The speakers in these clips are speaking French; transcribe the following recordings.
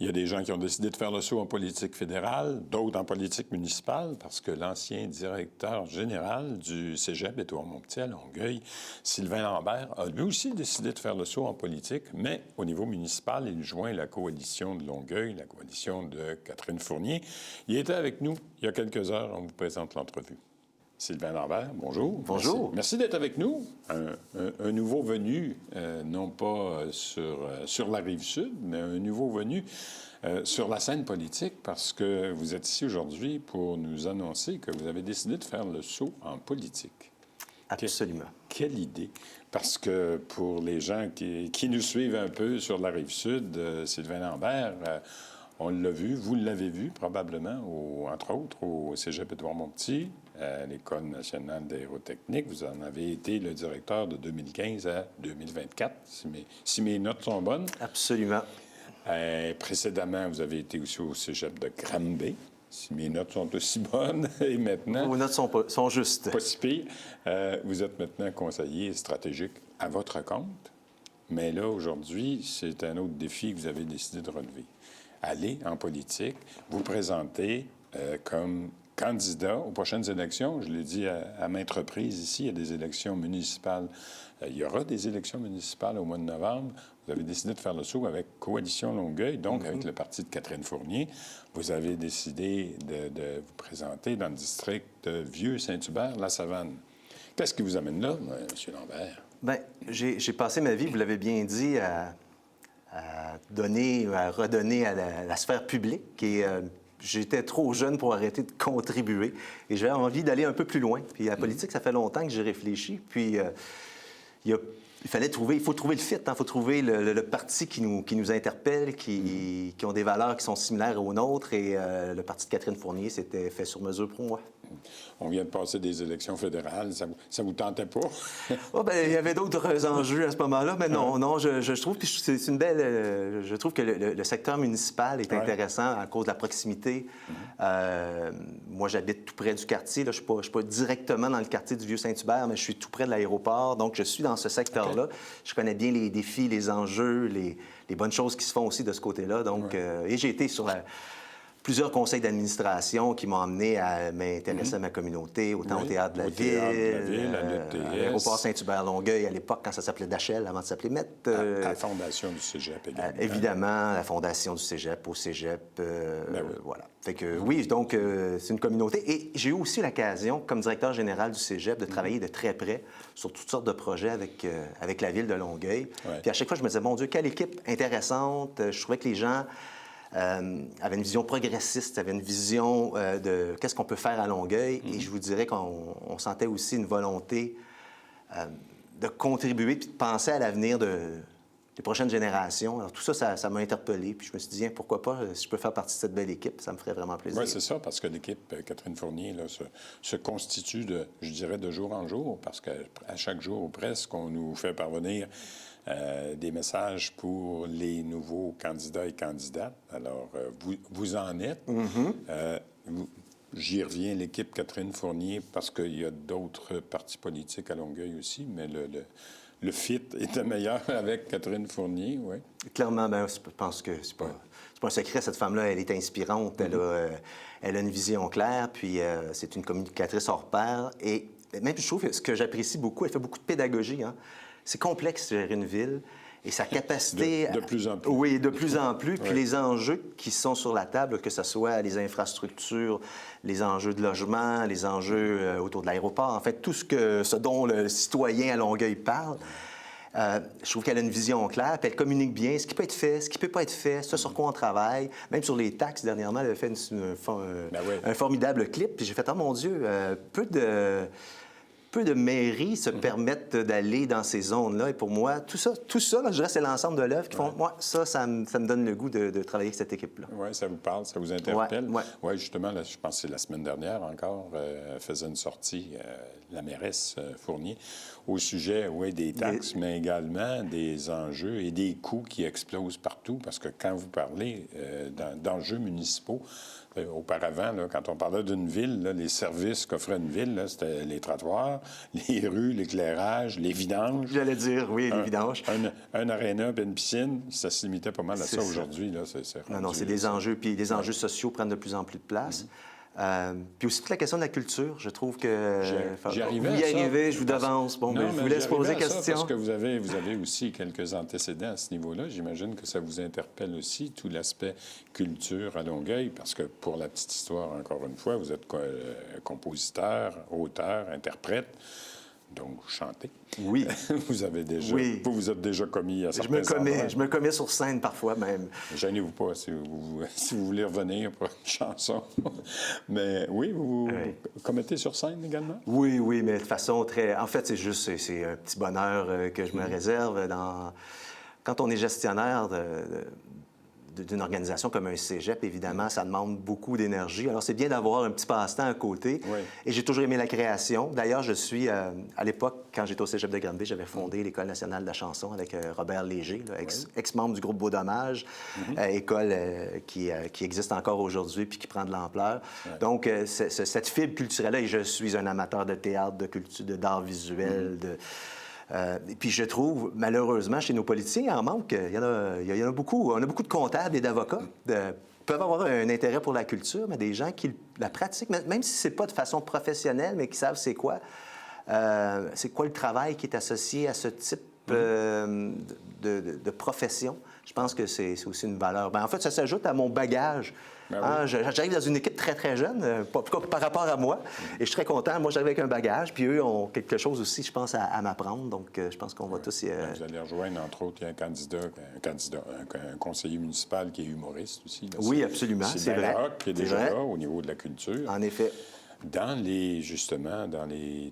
Il y a des gens qui ont décidé de faire le saut en politique fédérale, d'autres en politique municipale, parce que l'ancien directeur général du Cégep Édouard-Montpetit à Longueuil, Sylvain Lambert, a lui aussi décidé de faire le saut en politique, mais au niveau municipal, il joint la coalition de Longueuil, la coalition de Catherine Fournier. Il était avec nous il y a quelques heures. On vous présente l'entrevue. Sylvain Lambert, bonjour. Bonjour. Merci d'être avec nous. Un nouveau venu, non pas sur la Rive-Sud, mais un nouveau venu sur la scène politique, parce que vous êtes ici aujourd'hui pour nous annoncer que vous avez décidé de faire le saut en politique. Absolument. Quelle idée! Parce que pour les gens qui nous suivent un peu sur la Rive-Sud, Sylvain Lambert... on l'a vu, vous l'avez vu probablement, entre autres, au Cégep Édouard-Montpetit, à l'École nationale d'aérotechnique. Vous en avez été le directeur de 2015 à 2024, si mes notes sont bonnes. Absolument. Précédemment, vous avez été aussi au Cégep de Granby, si mes notes sont aussi bonnes. Et maintenant... Vos notes sont justes. Pas si pire. Vous êtes maintenant conseiller stratégique à votre compte. Mais là, aujourd'hui, c'est un autre défi que vous avez décidé de relever. Aller en politique, vous présenter comme candidat aux prochaines élections. Je l'ai dit à maintes reprises ici, il y a des élections municipales. Il y aura des élections municipales au mois de novembre. Vous avez décidé de faire le saut avec Coalition Longueuil, donc avec le parti de Catherine Fournier. Vous avez décidé de vous présenter dans le district de Vieux-Saint-Hubert-La-Savane. Qu'est-ce qui vous amène là, M. Lambert? Bien, j'ai passé ma vie, vous l'avez bien dit, à redonner à la sphère publique. Et j'étais trop jeune pour arrêter de contribuer. Et j'avais envie d'aller un peu plus loin. Puis la politique, ça fait longtemps que j'ai réfléchi. Puis il faut trouver le fit. Il faut trouver le parti qui nous interpelle, qui ont des valeurs qui sont similaires aux nôtres. Et le parti de Catherine Fournier, c'était fait sur mesure pour moi. On vient de passer des élections fédérales. Ça vous tentait pas? Oh, bien, il y avait d'autres enjeux à ce moment-là, mais non, je trouve que c'est une belle... je trouve que le secteur municipal est intéressant à cause de la proximité. Moi, j'habite tout près du quartier. Là. Je ne suis pas directement dans le quartier du Vieux-Saint-Hubert, mais je suis tout près de l'aéroport. Donc, je suis dans ce secteur-là. Okay. Je connais bien les défis, les enjeux, les bonnes choses qui se font aussi de ce côté-là. Donc, et j'ai été sur plusieurs conseils d'administration qui m'ont amené à m'intéresser à ma communauté, autant au Théâtre de la Ville, à l'aéroport Saint-Hubert-Longueuil à l'époque, quand ça s'appelait Dachel, avant de s'appeler Met. À la fondation du Cégep également. Évidemment, la fondation du Cégep, au Cégep, voilà. Fait que oui, donc c'est une communauté. Et j'ai eu aussi l'occasion, comme directeur général du Cégep, de travailler de très près sur toutes sortes de projets avec la Ville de Longueuil. Puis à chaque fois, je me disais, mon Dieu, quelle équipe intéressante. Je trouvais que les gens... avait une vision progressiste, avait une vision de qu'est-ce qu'on peut faire à Longueuil. Et je vous dirais qu'on sentait aussi une volonté de contribuer puis de penser à l'avenir des prochaines générations. Alors tout ça, ça m'a interpellé. Puis je me suis dit, pourquoi pas, si je peux faire partie de cette belle équipe, ça me ferait vraiment plaisir. Oui, c'est ça, parce que l'équipe Catherine Fournier là, se constitue, je dirais, de jour en jour, parce qu'à chaque jour ou presque, on nous fait parvenir des messages pour les nouveaux candidats et candidates. Alors, vous en êtes. J'y reviens, l'équipe Catherine Fournier, parce qu'il y a d'autres partis politiques à Longueuil aussi, mais le fit était meilleur avec Catherine Fournier, oui. Clairement, bien, je pense que c'est pas un secret. Cette femme-là, elle est inspirante. Elle a une vision claire, puis c'est une communicatrice hors pair. Et même, je trouve que ce que j'apprécie beaucoup, elle fait beaucoup de pédagogie, hein. C'est complexe de gérer une ville et sa capacité... De plus en plus. Oui, de plus en plus. Puis les enjeux qui sont sur la table, que ce soit les infrastructures, les enjeux de logement, les enjeux autour de l'aéroport, en fait, tout ce dont le citoyen à Longueuil parle, je trouve qu'elle a une vision claire, puis elle communique bien ce qui peut être fait, ce qui ne peut pas être fait, ce sur quoi on travaille. Même sur les taxes, dernièrement, elle avait fait un formidable clip, puis j'ai fait « Oh mon Dieu, peu de mairies se permettent d'aller dans ces zones-là. Et pour moi, tout ça, là, je dirais, c'est l'ensemble de l'œuvre qui font... Moi, ça me donne le goût de travailler avec cette équipe-là. Oui, ça vous parle, ça vous interpelle? Oui, justement, là, je pense que c'est la semaine dernière encore, elle faisait une sortie, la mairesse Fournier, au sujet, des taxes, mais également des enjeux et des coûts qui explosent partout. Parce que quand vous parlez d'enjeux municipaux, auparavant, là, quand on parlait d'une ville, là, les services qu'offrait une ville, là, c'était les trottoirs, les rues, l'éclairage, les vidanges. J'allais dire, oui, les vidanges. Un aréna puis une piscine, ça se limitait pas mal à ça aujourd'hui. Là, non, c'est des enjeux. Puis les enjeux sociaux prennent de plus en plus de place. Puis aussi toute la question de la culture, je trouve que... J'y arrivais vous y arrivez, je vous devance. Bon, mais je vous laisse poser la question. Parce que vous avez aussi quelques antécédents à ce niveau-là. J'imagine que ça vous interpelle aussi, tout l'aspect culture à Longueuil, parce que pour la petite histoire, encore une fois, vous êtes compositeur, auteur, interprète. Donc, chanter. Oui. Vous avez déjà... Oui. Vous êtes déjà commis à certains endroits. Je me commets sur scène parfois même. Gênez-vous pas si vous voulez revenir pour une chanson. Mais oui, vous commettez sur scène également? Oui, mais de façon très... En fait, c'est un petit bonheur que je me réserve quand on est gestionnaire d'une organisation comme un cégep, évidemment, ça demande beaucoup d'énergie. Alors, c'est bien d'avoir un petit passe-temps à côté. Oui. Et j'ai toujours aimé la création. D'ailleurs, je suis, à l'époque, quand j'étais au cégep de Granby, j'avais fondé l'École nationale de la chanson avec Robert Léger, ex-membre du groupe Beau Dommage, école qui existe encore aujourd'hui puis qui prend de l'ampleur. Ouais. Donc, cette fibre culturelle-là, et je suis un amateur de théâtre, de culture, d'art visuel, et puis je trouve, malheureusement, chez nos politiciens, il en manque. Il y en a beaucoup. On a beaucoup de comptables et d'avocats qui peuvent avoir un intérêt pour la culture, mais des gens qui la pratiquent, même si c'est pas de façon professionnelle, mais qui savent c'est quoi le travail qui est associé à ce type de profession. Je pense que c'est aussi une valeur. En fait, ça s'ajoute à mon bagage. Ben oui. J'arrive dans une équipe très, très jeune, par rapport à moi, et je suis très content. Moi, j'arrive avec un bagage, puis eux ont quelque chose aussi, je pense, à m'apprendre. Donc, je pense qu'on va tous... Vous allez rejoindre, entre autres, il y a un conseiller municipal qui est humoriste aussi. Là. Oui, absolument, c'est vrai. Qui est déjà là au niveau de la culture. En effet. Dans les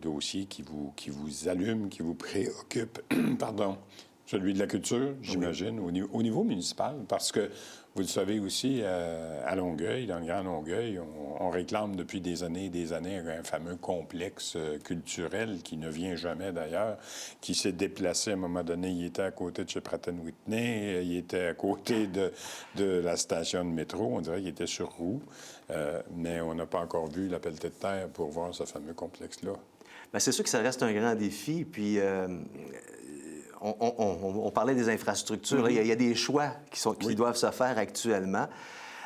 dossiers qui vous allument, qui vous préoccupent, pardon, celui de la culture, j'imagine, au niveau municipal, parce que vous le savez aussi, à Longueuil, dans le Grand Longueuil, on réclame depuis des années et des années un fameux complexe culturel qui ne vient jamais d'ailleurs, qui s'est déplacé à un moment donné. Il était à côté de chez Pratt & Whitney, il était à côté de la station de métro, on dirait qu'il était sur roue, mais on n'a pas encore vu la pelletée de terre pour voir ce fameux complexe-là. Bien, c'est sûr que ça reste un grand défi, puis... On parlait des infrastructures. Il y a des choix qui doivent se faire actuellement.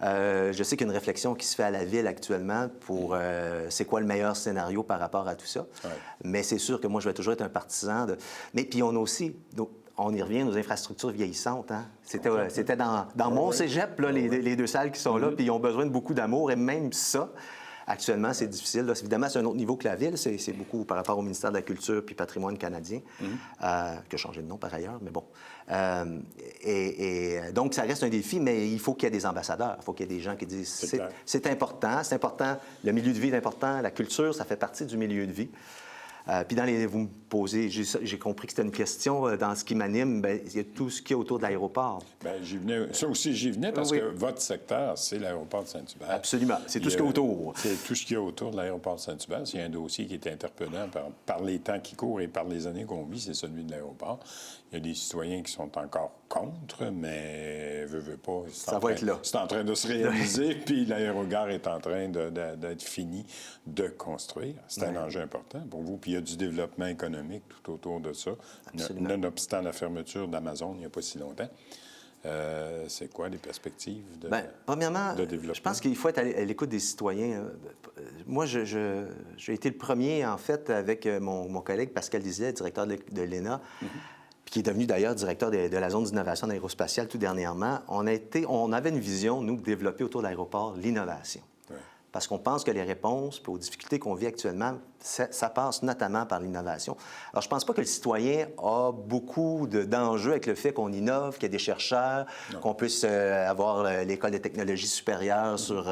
Je sais qu'il y a une réflexion qui se fait à la Ville actuellement pour c'est quoi le meilleur scénario par rapport à tout ça. Ouais. Mais c'est sûr que moi, je vais toujours être un partisan de... Mais puis on a aussi... On y revient, nos infrastructures vieillissantes. Hein? C'était dans mon cégep, là, les deux salles qui sont là, puis ils ont besoin de beaucoup d'amour, et même ça... Actuellement, c'est difficile. Là, évidemment, c'est un autre niveau que la Ville. C'est beaucoup par rapport au ministère de la Culture puis Patrimoine canadien, qui a changé de nom par ailleurs, mais bon. Donc, ça reste un défi, mais il faut qu'il y ait des ambassadeurs. Il faut qu'il y ait des gens qui disent c'est important, le milieu de vie est important, la culture, ça fait partie du milieu de vie. Puis vous me posez, j'ai compris que c'était une question dans ce qui m'anime, bien, il y a tout ce qui est autour de l'aéroport. Bien, ça aussi, j'y venais parce que votre secteur, c'est l'aéroport de Saint-Hubert. Absolument, c'est tout ce qui est autour. C'est tout ce qui est autour de l'aéroport de Saint-Hubert. S'il y a un dossier qui est interpellant par les temps qui courent et par les années qu'on vit, c'est celui de l'aéroport. Il y a des citoyens qui sont encore contre, mais veut pas. Ça va être là. C'est en train de se réaliser, puis l'aérogare est en train d'être fini de construire. C'est un enjeu important pour vous. Puis il y a du développement économique tout autour de ça, nonobstant la fermeture d'Amazon il n'y a pas si longtemps. C'est quoi les perspectives de premièrement, développement? Je pense qu'il faut être à l'écoute des citoyens. Moi, j'ai été le premier, en fait, avec mon collègue Pascal Dizier, directeur de l'ENA, qui est devenu d'ailleurs directeur de la zone d'innovation aérospatiale tout dernièrement. On avait une vision, nous, de développer autour de l'aéroport l'innovation. Ouais. Parce qu'on pense que les réponses aux difficultés qu'on vit actuellement, ça passe notamment par l'innovation. Alors, je ne pense pas que le citoyen a beaucoup d'enjeux avec le fait qu'on innove, qu'il y a des chercheurs, qu'on puisse avoir l'École de technologie supérieure sur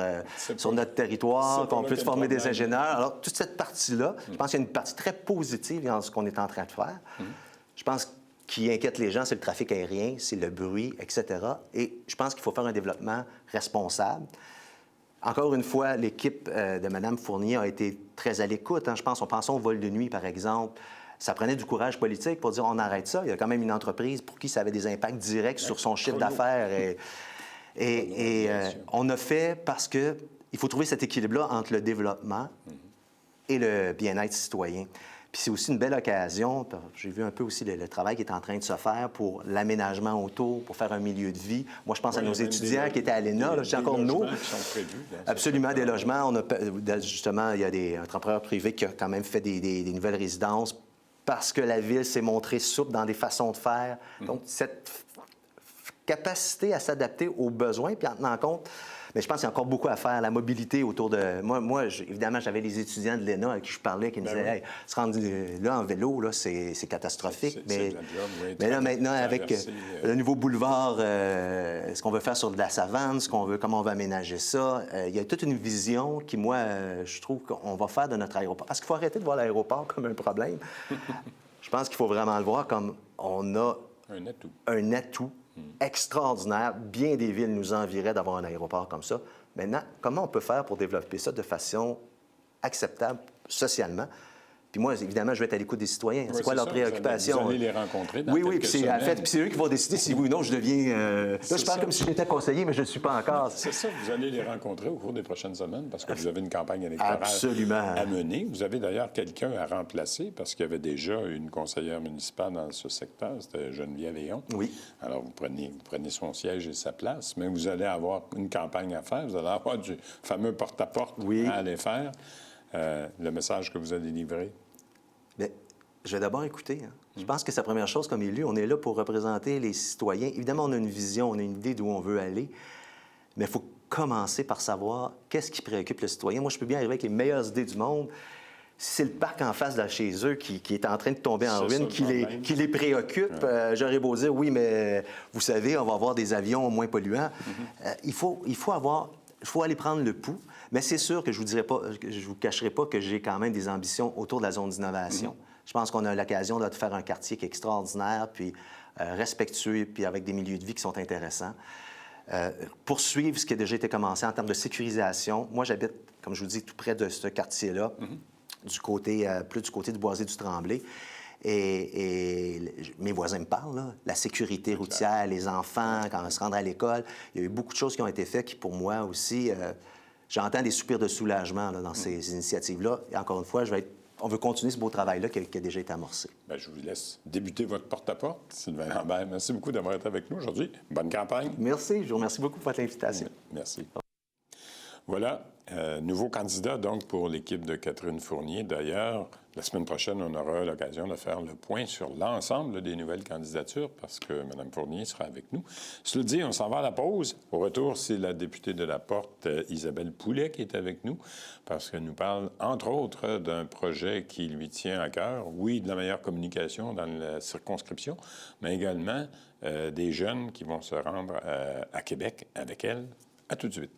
notre territoire, qu'on puisse former des ingénieurs. Alors, toute cette partie-là, je pense qu'il y a une partie très positive dans ce qu'on est en train de faire. Je pense que qui inquiète les gens, c'est le trafic aérien, c'est le bruit, etc. Et je pense qu'il faut faire un développement responsable. Encore une fois, l'équipe de Mme Fournier a été très à l'écoute. Hein. Je pense, on pensait au vol de nuit, par exemple. Ça prenait du courage politique pour dire on arrête ça. Il y a quand même une entreprise pour qui ça avait des impacts directs sur son chiffre d'affaires. Et on a fait parce qu'il faut trouver cet équilibre-là entre le développement et le bien-être citoyen. Puis c'est aussi une belle occasion, j'ai vu un peu aussi le travail qui est en train de se faire pour l'aménagement autour, pour faire un milieu de vie. Moi, je pense à nos étudiants qui étaient à l'ENA, j'ai encore de nous. Absolument, des logements. Justement, il y a un entrepreneur privé qui a quand même fait des nouvelles résidences parce que la ville s'est montrée souple dans des façons de faire. Donc, cette capacité à s'adapter aux besoins, puis en tenant compte. Mais je pense qu'il y a encore beaucoup à faire. La mobilité autour de... Moi évidemment, j'avais les étudiants de l'ENA avec qui je parlais, qui me disaient, hey, se rendre là en vélo, là, c'est catastrophique. Mais là, maintenant, avec le nouveau boulevard, ce qu'on veut faire sur de la savane, comment on veut aménager ça, il y a toute une vision qui, moi, je trouve qu'on va faire de notre aéroport. Parce qu'il faut arrêter de voir l'aéroport comme un problème. Je pense qu'il faut vraiment le voir comme on a un atout extraordinaire. Bien des villes nous envieraient d'avoir un aéroport comme ça. Maintenant, comment on peut faire pour développer ça de façon acceptable socialement? Puis moi, évidemment, je vais être à l'écoute des citoyens. C'est quoi leur préoccupation? Vous allez les rencontrer dans quelques semaines. Puis c'est eux qui vont décider si oui ou non je deviens... Là, je parle comme si j'étais conseiller, mais je ne le suis pas encore. C'est ça, vous allez les rencontrer au cours des prochaines semaines parce que vous avez une campagne électorale à mener. Vous avez d'ailleurs quelqu'un à remplacer parce qu'il y avait déjà une conseillère municipale dans ce secteur, c'était Geneviève Léon. Oui. Alors, vous prenez son siège et sa place, mais vous allez avoir une campagne à faire. Vous allez avoir du fameux porte-à-porte à aller faire. Le message que vous allez livrer? Bien, je vais d'abord écouter. Je pense que c'est la première chose comme élu. On est là pour représenter les citoyens. Évidemment, on a une vision, on a une idée d'où on veut aller, mais il faut commencer par savoir qu'est-ce qui préoccupe le citoyen. Moi, je peux bien arriver avec les meilleures idées du monde. Si c'est le parc en face de chez eux qui est en train de tomber en ruine, qui les préoccupe, j'aurais beau dire, oui, mais vous savez, on va avoir des avions moins polluants. Il faut aller prendre le pouls. Mais c'est sûr que je vous cacherai pas que j'ai quand même des ambitions autour de la zone d'innovation. Je pense qu'on a l'occasion de faire un quartier qui est extraordinaire, puis respectueux, puis avec des milieux de vie qui sont intéressants. Poursuivre ce qui a déjà été commencé en termes de sécurisation. Moi, j'habite, comme je vous dis, tout près de ce quartier-là, plus du côté du Boisé du Tremblay. Et mes voisins me parlent, là, la sécurité routière, les enfants, quand on se rendre à l'école. Il y a eu beaucoup de choses qui ont été faites qui, pour moi aussi, j'entends des soupirs de soulagement là, dans ces initiatives-là. Et encore une fois, on veut continuer ce beau travail-là qui a déjà été amorcé. Bien, je vous laisse débuter votre porte-à-porte. Sylvain Lambert, merci beaucoup d'avoir été avec nous aujourd'hui. Bonne campagne. Merci. Je vous remercie beaucoup pour votre invitation. Merci. Voilà, nouveau candidat donc pour l'équipe de Catherine Fournier. D'ailleurs, la semaine prochaine, on aura l'occasion de faire le point sur l'ensemble des nouvelles candidatures parce que Mme Fournier sera avec nous. Cela dit, on s'en va à la pause. Au retour, c'est la députée de la Porte, Isabelle Poulet, qui est avec nous parce qu'elle nous parle, entre autres, d'un projet qui lui tient à cœur. Oui, de la meilleure communication dans la circonscription, mais également des jeunes qui vont se rendre à Québec avec elle. À tout de suite.